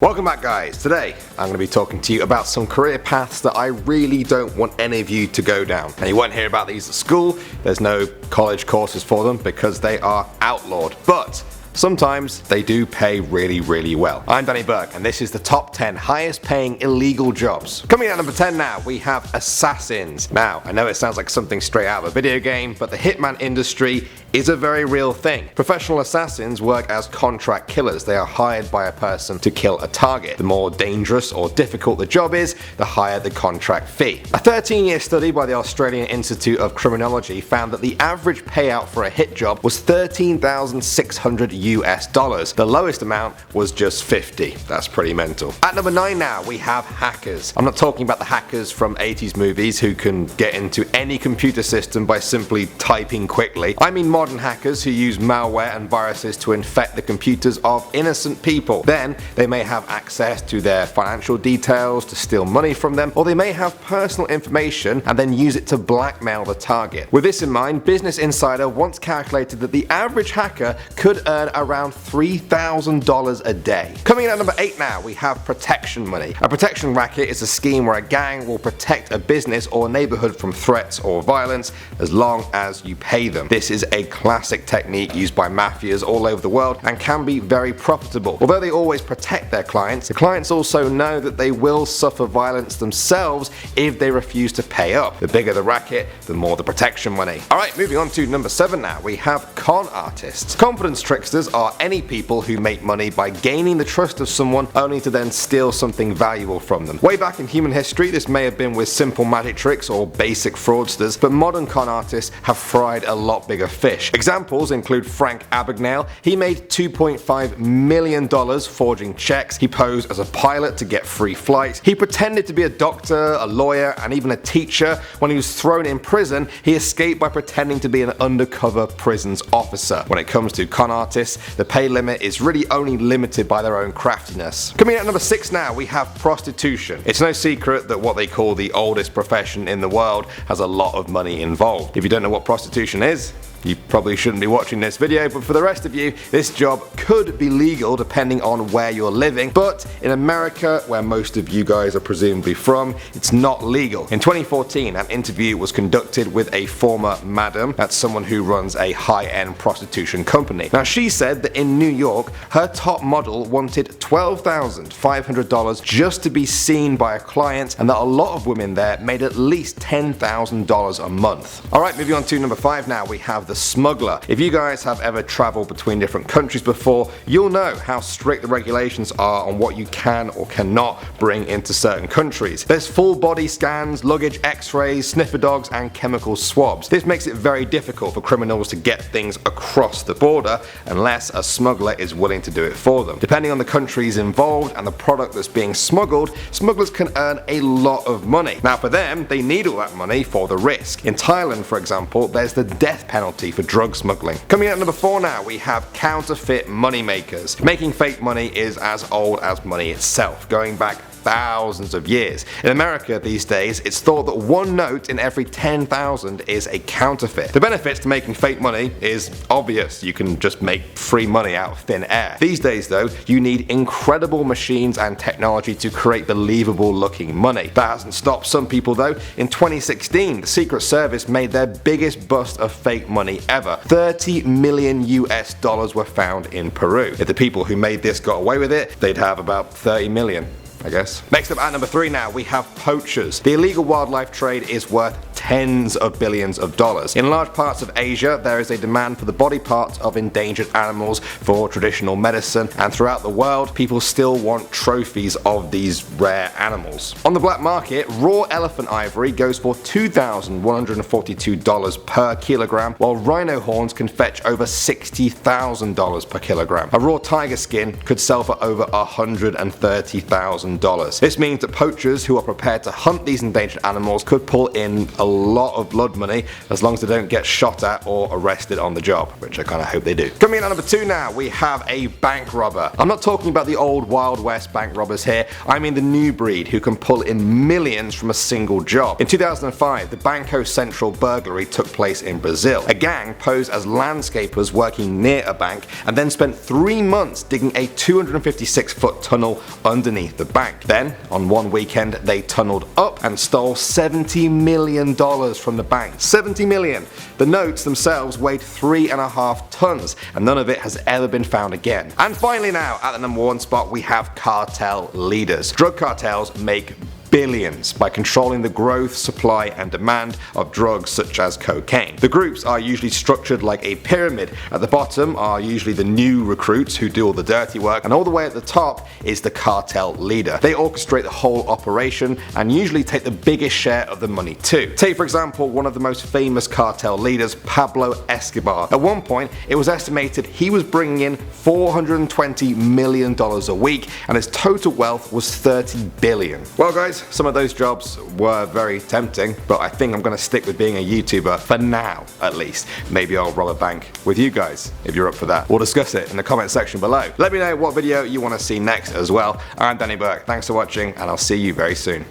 Welcome back, guys. Today I'm going to be talking to you about some career paths that I really don't want any of you to go down. And you won't hear about these at school. There's no college courses for them because they are outlawed. But sometimes they do pay really well. I'm Danny Burke and this is the top 10 highest paying illegal jobs. Coming in at number 10 now, we have assassins. Now, I know it sounds like something straight out of a video game, but the hitman industry is a very real thing. Professional assassins work as contract killers. They are hired by a person to kill a target. The more dangerous or difficult the job is, the higher the contract fee. A 13-year study by the Australian Institute of Criminology found that the average payout for a hit job was $13,600 US. The lowest amount was just 50. That's pretty mental. At number 9 now, we have hackers. I'm not talking about the hackers from 80s movies who can get into any computer system by simply typing quickly. I mean modern hackers who use malware and viruses to infect the computers of innocent people. Then they may have access to their financial details to steal money from them, or they may have personal information and then use it to blackmail the target. With this in mind, Business Insider once calculated that the average hacker could earn around $3,000 a day. Coming in at number 8 now, we have protection money. A protection racket is a scheme where a gang will protect a business or neighborhood from threats or violence as long as you pay them. This is a classic technique used by mafias all over the world and can be very profitable. Although they always protect their clients, the clients also know that they will suffer violence themselves if they refuse to pay up. The bigger the racket, the more the protection money. Alright, moving on to number 7 now, we have con artists. Confidence tricksters are any people who make money by gaining the trust of someone only to then steal something valuable from them. Way back in human history, this may have been with simple magic tricks or basic fraudsters, but modern con artists have fried a lot bigger fish. Examples include Frank Abagnale. He made $2.5 million forging checks. He posed as a pilot to get free flights. He pretended to be a doctor, a lawyer, and even a teacher. When he was thrown in prison, he escaped by pretending to be an undercover prisons officer. When it comes to con artists, the pay limit is really only limited by their own craftiness. Coming in at number 6 now, we have prostitution. It's no secret that what they call the oldest profession in the world has a lot of money involved. If you don't know what prostitution is, you probably shouldn't be watching this video, but for the rest of you, this job could be legal depending on where you're living, but in America, where most of you guys are presumably from, it's not legal. In 2014, an interview was conducted with a former madam, that's someone who runs a high-end prostitution company. Now she said that in New York, her top model wanted $12,500 just to be seen by a client, and that a lot of women there made at least $10,000 a month. Alright, moving on to number 5 now, we have the smuggler. If you guys have ever traveled between different countries before, you'll know how strict the regulations are on what you can or cannot bring into certain countries. There's full body scans, luggage x-rays, sniffer dogs, and chemical swabs. This makes it very difficult for criminals to get things across the border unless a smuggler is willing to do it for them. Depending on the countries involved and the product that's being smuggled, smugglers can earn a lot of money. Now for them, they need all that money for the risk. In Thailand, for example, there's the death penalty for drug smuggling. Coming in at number 4 now, we have counterfeit money makers. Making fake money is as old as money itself, going back thousands of years. In America these days, it's thought that one note in every 10,000 is a counterfeit. The benefits to making fake money is obvious. You can just make free money out of thin air. These days though, you need incredible machines and technology to create believable looking money. That hasn't stopped some people though. In 2016, the Secret Service made their biggest bust of fake money ever. $30 million US were found in Peru. If the people who made this got away with it, they'd have about 30 million. I guess. Next up at number 3 now, we have poachers. The illegal wildlife trade is worth tens of billions of dollars. In large parts of Asia, there is a demand for the body parts of endangered animals for traditional medicine, and throughout the world, people still want trophies of these rare animals. On the black market, raw elephant ivory goes for $2,142 per kilogram, while rhino horns can fetch over $60,000 per kilogram. A raw tiger skin could sell for over $130,000. $100,000. This means that poachers who are prepared to hunt these endangered animals could pull in a lot of blood money as long as they don't get shot at or arrested on the job, which I kind of hope they do. Coming in at number 2 now, we have a bank robber. I'm not talking about the old Wild West bank robbers here, I mean the new breed who can pull in millions from a single job. In 2005, the Banco Central burglary took place in Brazil. A gang posed as landscapers working near a bank and then spent 3 months digging a 256-foot tunnel underneath the bank. Then, on one weekend, they tunneled up and stole $70 million from the bank. $70 million! The notes themselves weighed 3.5 tons, and none of it has ever been found again. And finally now, at the number 1 spot, we have cartel leaders. Drug cartels make billions by controlling the growth, supply and demand of drugs such as cocaine. The groups are usually structured like a pyramid. At the bottom are usually the new recruits who do all the dirty work, and all the way at the top is the cartel leader. They orchestrate the whole operation and usually take the biggest share of the money too. Take for example one of the most famous cartel leaders, Pablo Escobar. At one point it was estimated he was bringing in $420 million a week and his total wealth was $30 billion. Well guys, some of those jobs were very tempting, but I think I'm going to stick with being a YouTuber for now at least. Maybe I'll rob a bank with you guys if you're up for that. We'll discuss it in the comment section below. Let me know what video you want to see next as well. I'm Danny Burke, thanks for watching and I'll see you very soon.